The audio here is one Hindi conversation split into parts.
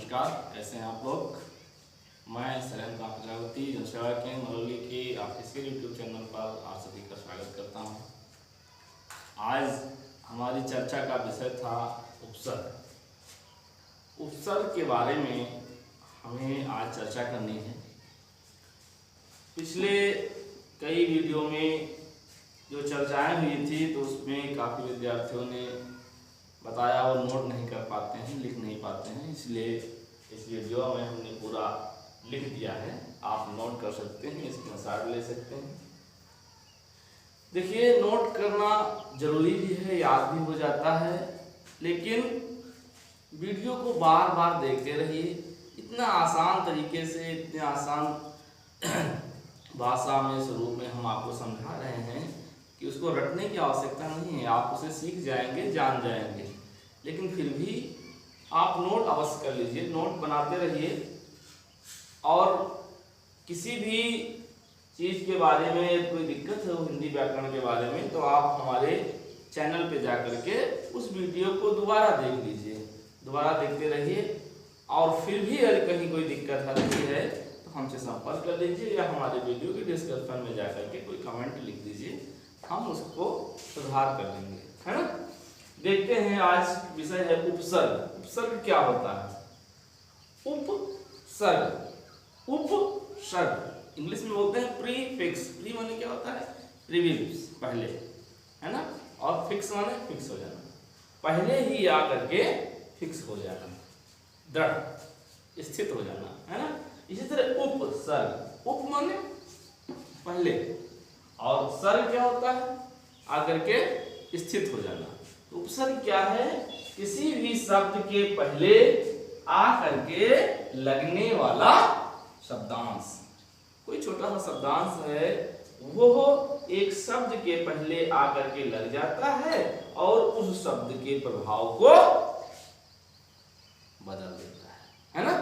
नमस्कार, कैसे हैं आप लोग। मैं शैलेंद्र प्रजापति जनसेवा केंद्र मरौली के ऑफिशियल यूट्यूब चैनल पर आप सभी का स्वागत करता हूं। आज हमारी चर्चा का विषय था उपसर्ग। उपसर्ग के बारे में हमें आज चर्चा करनी है। पिछले कई वीडियो में जो चर्चाएं हुई थी तो उसमें काफ़ी विद्यार्थियों ने बताया वो नोट नहीं कर पाते हैं, लिख नहीं पाते हैं, इसलिए इस वीडियो में हमने पूरा लिख दिया है। आप नोट कर सकते हैं, स्क्रीनशॉट ले सकते हैं। देखिए, नोट करना जरूरी भी है, याद भी हो जाता है, लेकिन वीडियो को बार बार देखते रहिए। इतना आसान तरीके से, इतने आसान भाषा में, स्वरूप में हम आपको समझा रहे हैं कि उसको रटने की आवश्यकता नहीं है। आप उसे सीख जाएंगे, जान जाएंगे, लेकिन फिर भी आप नोट अवश्य कर लीजिए, नोट बनाते रहिए। और किसी भी चीज़ के बारे में कोई दिक्कत है हिंदी व्याकरण के बारे में, तो आप हमारे चैनल पे जाकर के उस वीडियो को दोबारा देख लीजिए, दोबारा देखते रहिए। और फिर भी अगर कहीं कोई दिक्कत आती है तो हमसे संपर्क कर लीजिए, या हमारे वीडियो के डिस्क्रिप्शन में जाकर के कोई कमेंट लिख दीजिए, हम उसको सुधार कर लेंगे, है ना। देखते हैं, आज विषय है उपसर्ग। उपसर्ग क्या होता है? उपसर्ग, उपसर्ग इंग्लिश में बोलते हैं प्रीफिक्स। प्री माने क्या होता है? प्रीवियस, पहले, है ना। और फिक्स माने फिक्स हो जाना, पहले ही आकर के फिक्स हो जाना, दृढ़ स्थित हो जाना, है ना। इसी तरह उपसर्ग, उप माने पहले, और सर्ग क्या होता है? आकर के स्थित हो जाना। तो उपसर्ग क्या है? किसी भी शब्द के पहले आकर के लगने वाला शब्दांश। कोई छोटा सा शब्दांश है, वो एक शब्द के पहले आकर के लग जाता है और उस शब्द के प्रभाव को बदल देता है ना।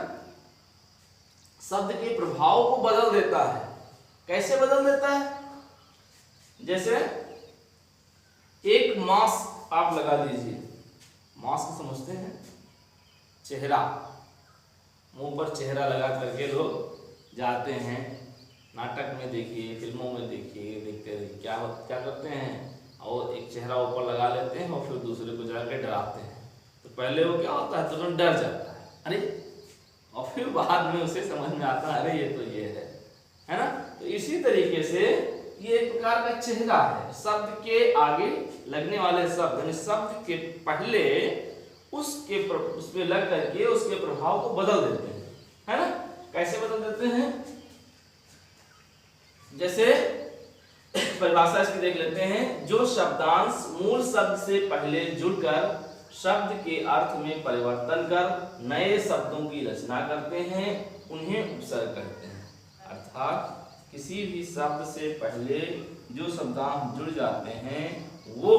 शब्द के प्रभाव को बदल देता है। कैसे बदल देता है? जैसे एक मास्क आप लगा लीजिए। मास्क समझते हैं? चेहरा, मुंह पर चेहरा लगा करके लोग जाते हैं, नाटक में देखिए, फिल्मों में देखिए, देखते क्या करते हैं, और एक चेहरा ऊपर लगा लेते हैं और फिर दूसरे को जाकर डराते हैं। तो पहले वो क्या होता है, तुरंत डर जाता है, अरे, और फिर बाद में उसे समझ में आता है, अरे ये तो ये है ना। तो इसी तरीके से ये एक प्रकार का चेहरा है। शब्द के आगे लगने वाले शब्द, यानी शब्द के पहले उसमें लग करके उसके प्रभाव को बदल देते हैं, है ना। कैसे बदल देते हैं? जैसे परिभाषा इसकी देख लेते हैं। जो शब्दांश मूल शब्द से पहले जुड़कर शब्द के अर्थ में परिवर्तन कर नए शब्दों की रचना करते हैं, उन्हें उपसर्ग कहते हैं। अर्थात किसी भी शब्द से पहले जो शब्दांश जुड़ जाते हैं, वो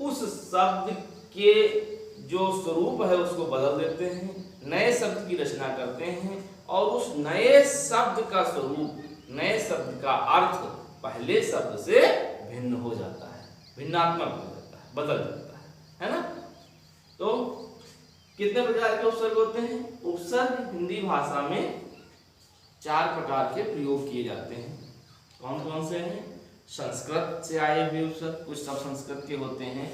उस शब्द के जो स्वरूप है उसको बदल देते हैं, नए शब्द की रचना करते हैं, और उस नए शब्द का स्वरूप, नए शब्द का अर्थ पहले शब्द से भिन्न हो जाता है, भिन्नात्मक हो जाता है, बदल जाता है ना। तो कितने प्रकार के उपसर्ग होते हैं? उपसर्ग हिंदी भाषा में 4 प्रकार के प्रयोग किए जाते हैं। कौन कौन से हैं? संस्कृत से आए हुए उपसर्ग, कुछ सब संस्कृत के होते हैं,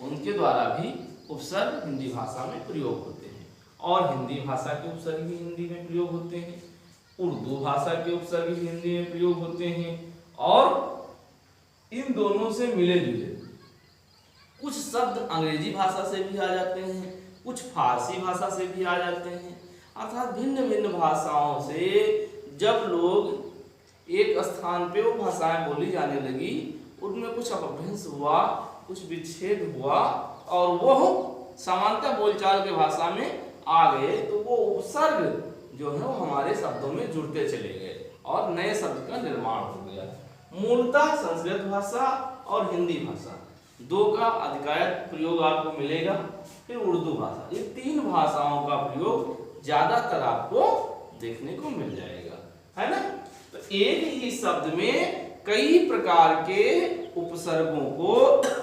उनके द्वारा भी उपसर्ग हिंदी भाषा में प्रयोग होते हैं। और हिंदी भाषा के उपसर्ग भी हिंदी में प्रयोग होते हैं, उर्दू भाषा के उपसर्ग भी हिंदी में प्रयोग होते हैं, और इन दोनों से मिले जुले कुछ शब्द अंग्रेजी भाषा से भी आ जाते हैं, कुछ फारसी भाषा से भी आ जाते हैं। अर्थात भिन्न भिन्न भाषाओं से जब लोग एक स्थान पे वो भाषाएं बोली जाने लगी, उनमें कुछ अपभ्रंश हुआ, कुछ विच्छेद हुआ, और वो समानता बोलचाल के भाषा में आ गए, तो वो उपसर्ग जो है वो हमारे शब्दों में जुड़ते चले गए और नए शब्द का निर्माण हो गया। मूलतः संस्कृत भाषा और हिंदी भाषा दो का अधिकांश प्रयोग आपको मिलेगा, फिर उर्दू भाषा, ये 3 भाषाओं का प्रयोग ज्यादातर आपको देखने को मिल जाएगा, है ना। तो एक ही शब्द में कई प्रकार के उपसर्गों को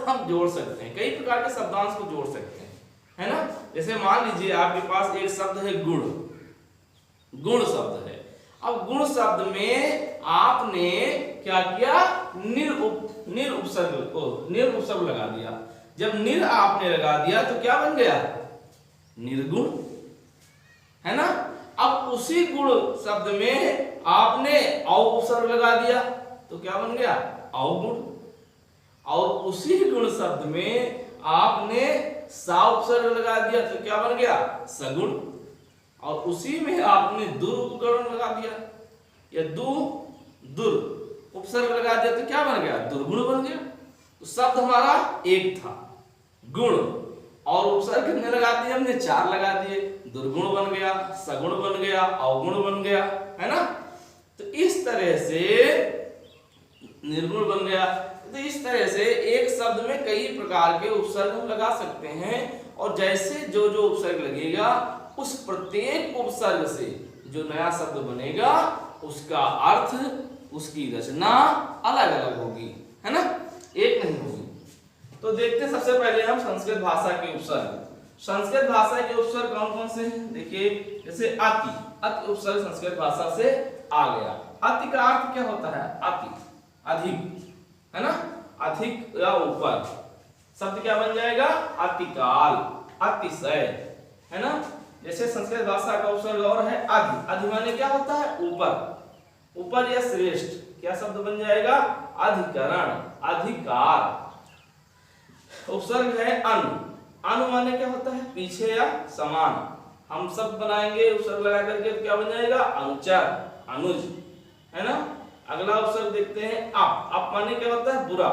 हम जोड़ सकते हैं, कई प्रकार के शब्दांश को जोड़ सकते हैं। है ना। जैसे मान लीजिए आपके पास एक शब्द है गुण, गुण शब्द है। अब गुण शब्द में आपने क्या किया, निर उपसर्ग लगा दिया। जब निर आपने लगा दिया तो क्या बन गया, निर्गुण, है ना। अब उसी गुण शब्द में आपने औ उपसर्ग लगा दिया तो क्या बन गया, अवगुण। और उसी गुण शब्द में आपने सा उपसर्ग लगा दिया तो क्या बन गया, सगुण। और उसी में आपने दुर उपकरण लगा दिया या दुर उपसर्ग लगा दिया तो क्या बन गया, दुर्गुण बन गया। तो शब्द हमारा एक था गुण, और उपसर्ग कितने लगा दिए हमने, 4 लगा दिए। दुर्गुण बन गया, सगुण बन गया, अवगुण बन गया, है ना। तो इस तरह से निर्गुण बन गया। तो इस तरह से एक शब्द में कई प्रकार के उपसर्ग हम लगा सकते हैं, और जैसे जो जो उपसर्ग लगेगा उस प्रत्येक उपसर्ग से जो नया शब्द बनेगा उसका अर्थ, उसकी रचना अलग अलग होगी, है ना, एक नहीं होगी। तो देखते हैं सबसे पहले हम संस्कृत भाषा के उपसर्ग। संस्कृत भाषा के उपसर्ग कौन कौन से हैं, देखिए जैसे अति, अति उपसर्ग संस्कृत भाषा से आ गया। अति का अर्थ क्या होता है, अति, अधिक, है ना, अधिक या ऊपर। शब्द क्या बन जाएगा, अतिकाल, अतिशय, है ना। जैसे संस्कृत भाषा का उपसर्ग और है अधि, अधि माने क्या होता है, ऊपर, ऊपर या श्रेष्ठ। क्या शब्द बन जाएगा, अधिकरण, अधिकार। उपसर्ग है अनु, अनु माने क्या होता है, पीछे या समान। हम शब्द बनाएंगे उपसर्ग लगा करके क्या बन जाएगा, अनुचर, अनुज, है ना। अगला उपसर्ग देखते हैं अप माने क्या होता है, बुरा।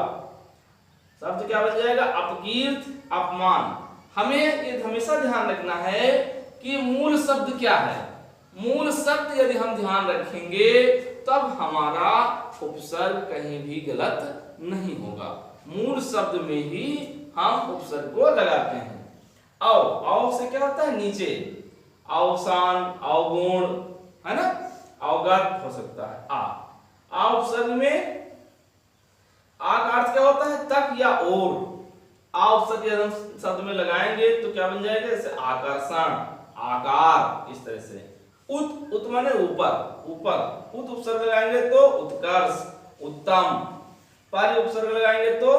शब्द क्या बन जाएगा, अपकीर्ति, अपमान। हमें ये हमेशा ध्यान रखना है कि मूल शब्द क्या है। मूल शब्द यदि हम ध्यान रखेंगे तब हमारा उपसर्ग कहीं भी गलत नहीं होगा। मूल शब्द में ही हम उपसर्ग को लगाते हैं। औ से क्या होता है, नीचे, अवसान, अवगुण, है ना, अवगत हो सकता है। आ उपसर्ग में आ का अर्थ क्या होता है, तक या ओर। आ उपसर्ग यदि हम शब्द में लगाएंगे तो क्या बन जाएगा, जैसे आकर्षण, आकार, इस तरह से। उत माने ऊपर, ऊपर। उत उपसर्ग लगाएंगे तो उत्कर्ष, उत्तम। परि उपसर्ग लगाएंगे तो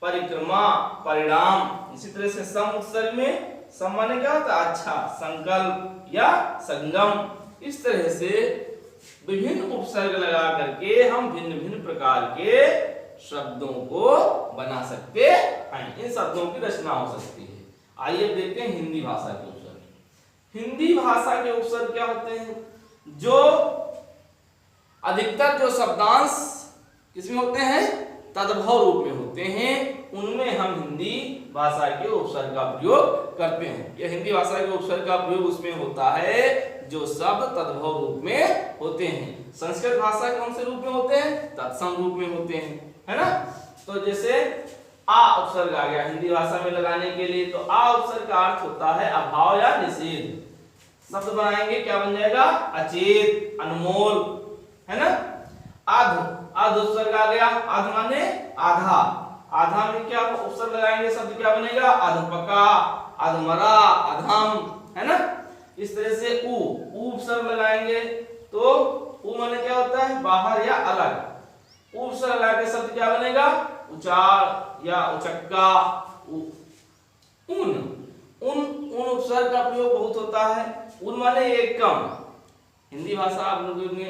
परिक्रमा, परिणाम। इसी तरह से सम उपसर्ग में सम माने क्या होता है, अच्छा, संकल्प या संगम। इस तरह से विभिन्न उपसर्ग लगा करके हम भिन्न भिन्न प्रकार के शब्दों को बना सकते हैं, इन शब्दों की रचना हो सकती है। आइए देखते हैं हिंदी भाषा के उपसर्ग। हिंदी भाषा के उपसर्ग क्या होते हैं, जो अधिकतर जो शब्दांश किसमें होते हैं, तद्भव रूप में होते हैं, उनमें हम हिंदी भाषा के उपसर्ग का प्रयोग करते हैं। यह हिंदी भाषा के उपसर्ग का प्रयोग उसमें होता है जो शब्द तद्भव रूप में होते हैं। संस्कृत भाषा कौन से रूप में होते हैं, तत्सम रूप में होते हैं, है ना। तो जैसे आ उपसर्ग आ गया हिंदी भाषा में लगाने के लिए, तो आ उपसर्ग का अर्थ होता है अभाव या निषेध। शब्द बनाएंगे क्या बन जाएगा, अचेत, अनमोल, है ना। आध उपसर्ग आ गया, आध माने आधा। आधा में क्या उपसर्ग लगाएंगे, शब्द क्या बनेगा, अधपका, अधमरा, अधम, है ना। इस तरह से उ उपसर्ग लगाएंगे तो उ माने क्या होता है, बाहर या अलग। उपसर्ग लगा के शब्द क्या बनेगा, उचार या उचक्का। उन उपसर्ग का प्रयोग बहुत होता है। उन माने एक कम। हिंदी भाषा आप लोगों ने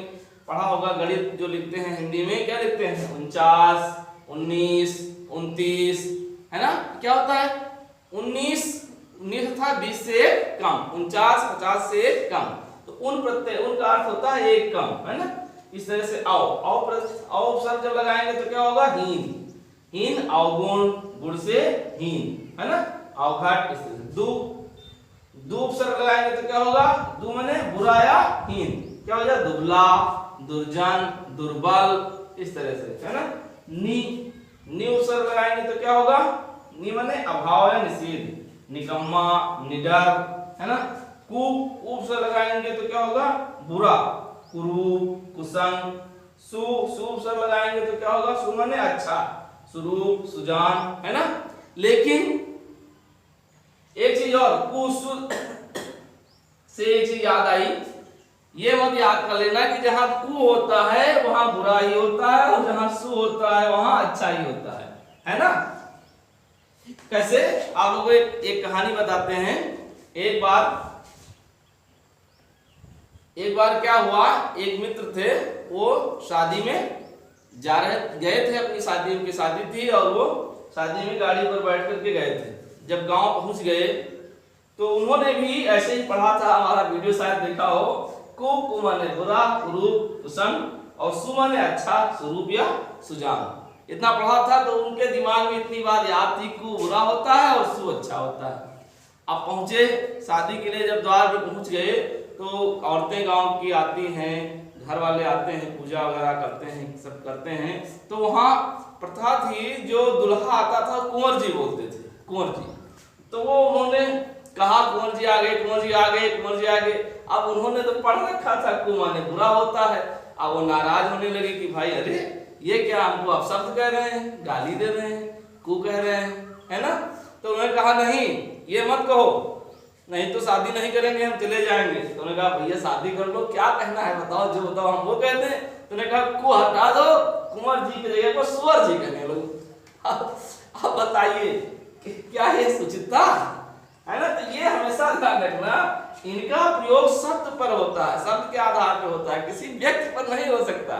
पढ़ा होगा, गणित जो लिखते हैं हिंदी में क्या लिखते हैं, 49, 19, 29, है ना। क्या होता है, 19 था 20 से कम, 49 50 से कम। तो उन प्रत्यय, उनका अर्थ होता है एक कम, है ना। इस तरह से औ उपसर्ग जब लगाएंगे तो क्या होगा, हीन, हीन अवगुण, गुण से हीन, है ना, अवघट। इस तरह से दु उपसर्ग लगाएंगे तो क्या होगा, दु माने बुरा या हीन, क्या हो जाए, दुबला, दुर्जन, दुर्बल, इस तरह से, है ना। नी उपसर्ग लगाएंगे तो क्या होगा, नी माने अभाव या निषेध, निकम्मा, निडर, है ना। उपसर्ग लगाएंगे तो क्या होगा, बुरा, कुरूप, कुसंग। सु उपसर्ग लगाएंगे तो क्या होगा, सु माने अच्छा, सुरूप, सुजान, है ना। लेकिन कुसु से एक चीज याद आई, ये मत याद कर लेना कि जहां कु होता है वहां बुरा ही होता है और जहां सु होता है वहां अच्छा ही होता है ना। कैसे आप लोगों को एक कहानी बताते हैं। एक बार क्या हुआ, एक मित्र थे, वो शादी में गए थे, अपनी शादी, उनकी शादी थी और वो शादी में गाड़ी पर बैठ करके गए थे। जब गांव पहुंच गए तो उन्होंने भी ऐसे ही पढ़ा था, हमारा वीडियो शायद देखा हो, कु माने बुरा, कुरूप कुसंग और सु माने अच्छा, सुरूप या सुजान। इतना पढ़ा था तो उनके दिमाग में इतनी बात याद थी, कु बुरा होता है और सु अच्छा होता है। अब पहुंचे शादी के लिए, जब द्वार पे पहुंच गए तो औरतें गांव की आती हैं, घर वाले आते हैं, पूजा वगैरह करते हैं, सब करते हैं। तो वहाँ प्रथा थी, जो दुल्हा आता था कुंवर जी बोलते थे, कुंवर जी। तो वो उन्होंने कहा कुंवर जी आ गए, कुंवर जी आ गए, कुंवर जी आ गए। अब उन्होंने तो पढ़ रखा था कु माने बुरा होता है। अब वो नाराज होने लगे कि भाई अरे ये क्या, हमको आप शब्द कह रहे हैं, गाली दे रहे हैं, कु कह रहे हैं, है ना। तो उन्होंने कहा नहीं ये मत कहो, नहीं तो शादी नहीं करेंगे, हम चले जाएंगे। तो उन्होंने कहा भैया शादी कर लो, क्या कहना है बताओ, जो बताओ हम वो कहते हैं। तो उन्होंने कहा कु हटा दो, कुंवर जी की जगह पर सुअर जी कहने लो। अब बताइए क्या है सुचिता, है ना। तो ये हमेशा ध्यान रखना, इनका प्रयोग शब्द पर होता है, शब्द के आधार पर होता है, किसी व्यक्ति पर नहीं हो सकता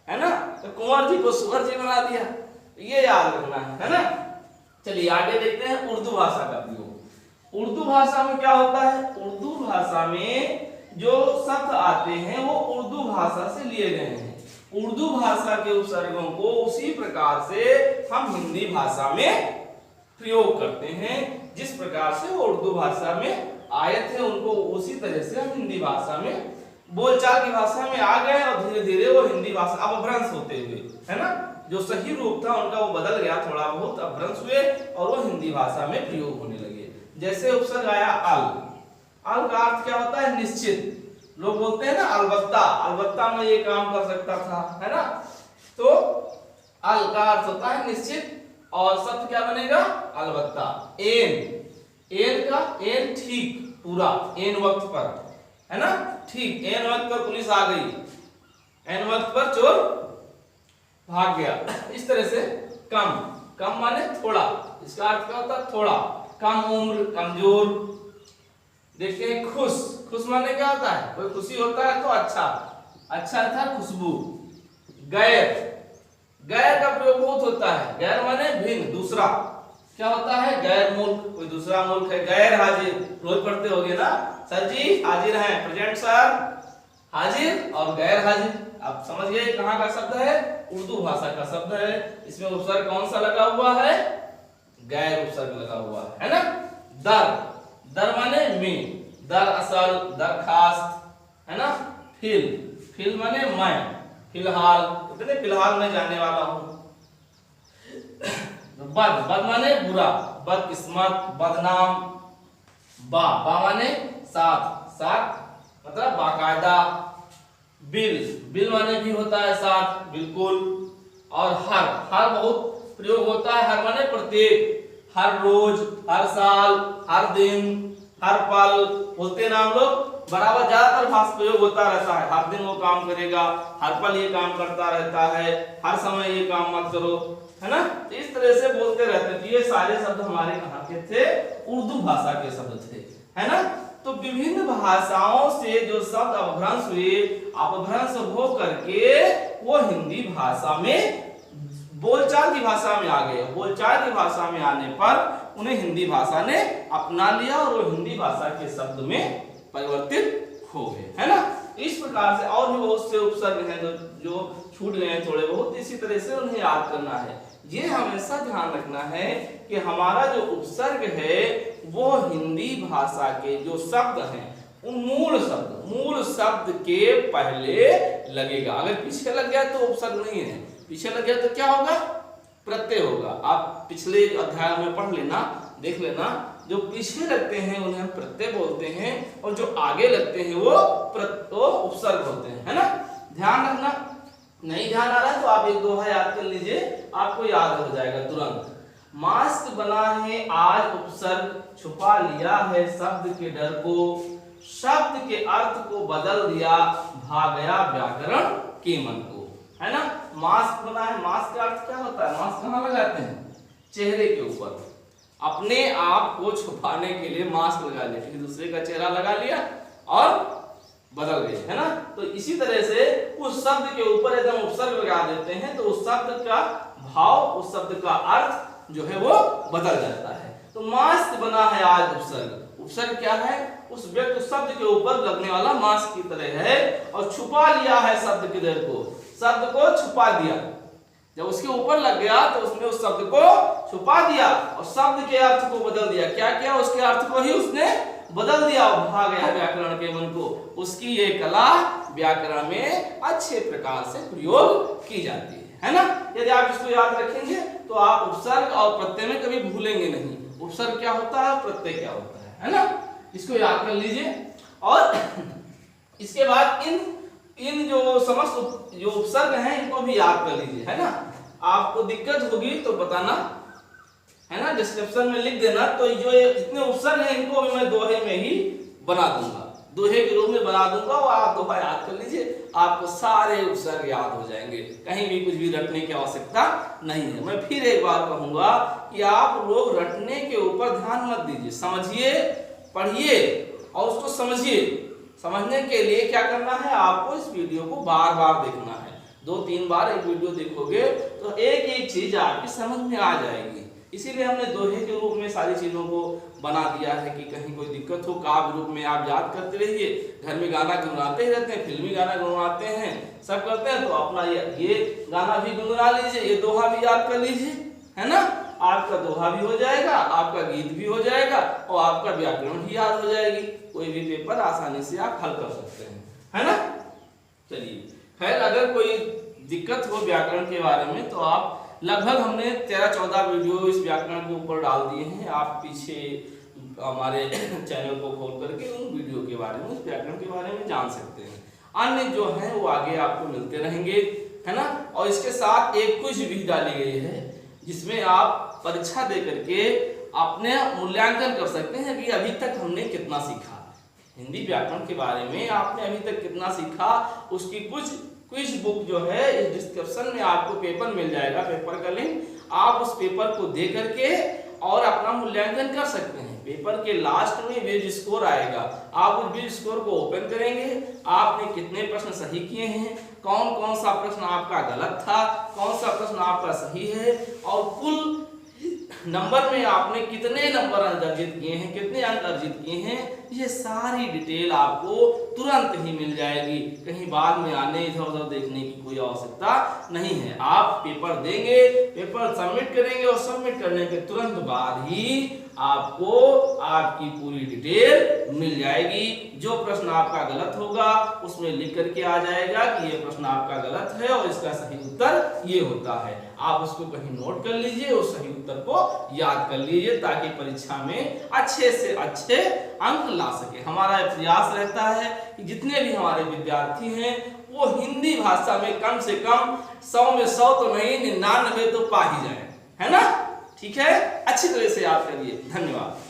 है ना। तो कुंवर जी को सुअर जी बना दिया, ये याद रखना है ना। चलिए आगे देखते हैं उर्दू भाषा का प्रयोग। उर्दू भाषा में क्या होता है, उर्दू भाषा में जो शब्द आते हैं वो उर्दू भाषा से लिए गए हैं। उर्दू भाषा के उपसर्गों को उसी प्रकार से हम हिंदी भाषा में प्रयोग करते हैं, जिस प्रकार से वो उर्दू भाषा में आए थे, उनको उसी तरह से हम हिंदी भाषा में, बोलचाल की भाषा में आ गए और धीरे धीरे वो हिंदी भाषा अपभ्रंश होते हुए, है ना, जो सही रूप था उनका वो बदल गया, थोड़ा बहुत अपभ्रंश हुए और वो हिंदी भाषा में प्रयोग होने लगे। जैसे उपसर्ग आया अल, अल का अर्थ क्या होता है, निश्चित। लोग बोलते हैं ना अलबत्ता, अलबत्ता में ये काम कर सकता था, है ना। तो अल का अर्थ होता है निश्चित और शब्द क्या बनेगा, अलबत्ता। एन, एन का एन ठीक, पूरा, एन वक्त पर, है ना, ठीक। एन वक्त पर पुलिस आ गई, एन वक्त पर चोर भाग गया। इस तरह से कम, कम माने थोड़ा, इसका अर्थ क्या होता है, थोड़ा, कम उम्र, कमजोर। देखते हैं खुश, खुश माने क्या होता है, कोई खुशी होता है तो अच्छा, अच्छा था खुशबू। गैर, गैर का प्रयोग बहुत होता है, गैर माने भिन्न, दूसरा, क्या होता है, गैर मुल्क, कोई दूसरा मुल्क है। गैर हाजिर, रोज पढ़ते होगे ना, सर जी हाजिर हैं, प्रेजेंट सर, हाजिर और गैर हाजिर। आप समझ गए कहाँ का शब्द है, उर्दू भाषा का शब्द है। इसमें उपसर्ग कौन सा लगा हुआ है, गैर उपसर्ग लगा हुआ है ना। दर, दर माने में, दर असल, दरखास्त, है ना। फिल, फिल माने मैं, फिलहाल, कहते फिलहाल मैं जाने वाला हूं। बद, बद माने बुरा, बदकिस्मत, बदनाम। बा, बा माने साथ, साथ मतलब बाकायदा। बिल, बिल माने भी होता है साथ, बिल्कुल। और हर, हर बहुत प्रयोग होता है, हर माने प्रत्येक, हर रोज, हर साल, हर दिन, हर पल, बोलते ना हम लोग, बराबर ज्यादातर भाषा प्रयोग होता रहता है। हर दिन वो काम करेगा, हर पल ये काम करता रहता है, हर समय ये काम मत करो, है ना। तो इस तरह से बोलते रहते थे। ये सारे शब्द हमारे कहाँ के थे, उर्दू भाषा के शब्द थे, है ना। तो विभिन्न भाषाओं से जो शब्द अपभ्रंश हुए, अपभ्रंश हो करके वो हिंदी भाषा में, बोलचाल की भाषा में आ गए। बोलचाल की भाषा में आने पर उन्हें हिंदी भाषा ने अपना लिया और वो हिंदी भाषा के शब्द में परिवर्तित हो गए, है ना। इस प्रकार से और भी बहुत से उपसर्ग हैं जो छूट गए हैं थोड़े बहुत, इसी तरह से उन्हें याद करना है। ये हमेशा ध्यान रखना है कि हमारा जो उपसर्ग है वो हिंदी भाषा के जो शब्द हैं उन मूल शब्द के पहले लगेगा। अगर पीछे लग गया तो उपसर्ग नहीं है, पीछे लग गया तो क्या होगा, प्रत्यय होगा। आप पिछले अध्याय में पढ़ लेना, देख लेना, जो पीछे लगते हैं उन्हें प्रत्यय बोलते हैं और जो आगे लगते हैं वो उपसर्ग होते हैं, है ना। ध्यान रखना, नहीं ध्यान आ रहा है तो आप एक दोहा याद कर लीजिए, आपको याद हो जाएगा तुरंत। मास्क बना है आज उपसर्ग, छुपा लिया है शब्द के डर को, शब्द के अर्थ को बदल दिया, भा गया व्याकरण के मन को। है ना, मास्क बना है, मास्क का अर्थ क्या होता है? मास्क कहाँ लगाते हैं? चेहरे के ऊपर। अपने आप को छुपाने के लिए मास्क लगा लिया, फिर दूसरे का चेहरा लगा लिया और बदल गए, है ना। तो इसी तरह से उस शब्द के ऊपर एकदम उपसर्ग लगा देते हैं तो उस शब्द का भाव, उस शब्द का अर्थ जो है वो बदल जाता है। तो मास्क बना है आज उपसर्ग, उपसर्ग क्या है? उस व्यक्ति, उस शब्द के ऊपर लगने वाला मास्क की तरह है, और छुपा लिया है शब्द के डर को, शब्द को छुपा दिया। जब उसके ऊपर लग गया तो उसने उस शब्द को छुपा दिया और शब्द के अर्थ को बदल दिया। क्या किया? उसके अर्थ को ही उसने बदल दिया और भा गया व्याकरण के मन को। उसकी ये कला व्याकरण में अच्छे प्रकार से प्रयोग की जाती है ना। यदि आप इसको याद रखेंगे तो आप उपसर्ग और प्रत्यय में कभी भूलेंगे नहीं। उपसर्ग क्या होता है, प्रत्यय क्या होता है ना। इसको याद कर लीजिए। और इसके बाद इन जो समस्त जो उपसर्ग हैं इनको भी याद कर लीजिए, है ना। आपको दिक्कत होगी तो बताना, है ना, डिस्क्रिप्शन में लिख देना। तो जो इतने उपसर्ग हैं इनको भी मैं दोहे में ही बना दूंगा, दोहे के रूप में बना दूंगा और आप दोहा याद कर लीजिए, आपको सारे उपसर्ग याद हो जाएंगे। कहीं भी कुछ भी रटने की आवश्यकता नहीं है। मैं फिर एक बार कहूंगा कि आप लोग रटने के ऊपर ध्यान मत दीजिए, समझिए, पढ़िए और उसको समझिए। समझने के लिए क्या करना है? आपको इस वीडियो को बार बार देखना है। 2-3 बार एक वीडियो देखोगे तो एक एक चीज आपकी समझ में आ जाएगी। इसीलिए हमने दोहे के रूप में सारी चीजों को बना दिया है कि कहीं कोई दिक्कत हो, काव्य रूप में आप याद करते रहिए। घर में गाना गुनगुनाते ही रहते हैं, फिल्मी गाना गुनगुनाते हैं, सब करते हैं, तो अपना ये गाना भी गुनगुना लीजिए, ये दोहा भी याद कर लीजिए, है ना। आपका दोहा भी हो जाएगा, आपका गीत भी हो जाएगा और आपका व्याकरण भी याद हो जाएगी। कोई भी पेपर आसानी से आप हल कर सकते हैं, है ना। चलिए, खैर अगर कोई दिक्कत हो व्याकरण के बारे में तो आप लगभग हमने 13-14 वीडियो इस व्याकरण के ऊपर डाल दिए हैं। आप पीछे हमारे चैनल को खोल करके उन वीडियो के बारे में, उस व्याकरण के बारे में जान सकते हैं। अन्य जो है वो आगे आपको मिलते रहेंगे, है ना। और इसके साथ एक क्विज भी डाली गई है जिसमें आप परीक्षा दे करके अपने मूल्यांकन कर सकते हैं कि अभी तक हमने कितना सीखा हिंदी व्याकरण के बारे में, आपने अभी तक कितना सीखा। उसकी कुछ क्विज बुक जो है इस डिस्क्रिप्शन में आपको पेपर मिल जाएगा, पेपर का लिंक। आप उस पेपर को दे करके और अपना मूल्यांकन कर सकते हैं। पेपर के लास्ट में वेज स्कोर आएगा, आप उस वेज स्कोर को ओपन करेंगे, आपने कितने प्रश्न सही किए हैं, कौन कौन सा प्रश्न आपका गलत था, कौन सा प्रश्न आपका सही है, और कुल नंबर में आपने कितने नंबर अर्जित किए हैं, कितने अंक अर्जित किए हैं, ये सारी डिटेल आपको तुरंत ही मिल जाएगी। कहीं बाद में आने इधर उधर देखने की कोई आवश्यकता नहीं है। आप पेपर देंगे, पेपर सबमिट करेंगे और सबमिट करने के तुरंत बाद ही आपको आपकी पूरी डिटेल मिल जाएगी। जो प्रश्न आपका गलत होगा उसमें लिख करके आ जाएगा कि ये प्रश्न आपका गलत है और इसका सही उत्तर ये होता है। आप उसको कहीं नोट कर लीजिए और सही उत्तर को याद कर लीजिए ताकि परीक्षा में अच्छे से अच्छे अंक ला सके। हमारा प्रयास रहता है कि जितने भी हमारे विद्यार्थी हैं वो हिंदी भाषा में कम से कम 100 में 100 तो नहीं 99 तो पा ही जाए, है ना। ठीक है, अच्छी तरह से याद करिए। धन्यवाद।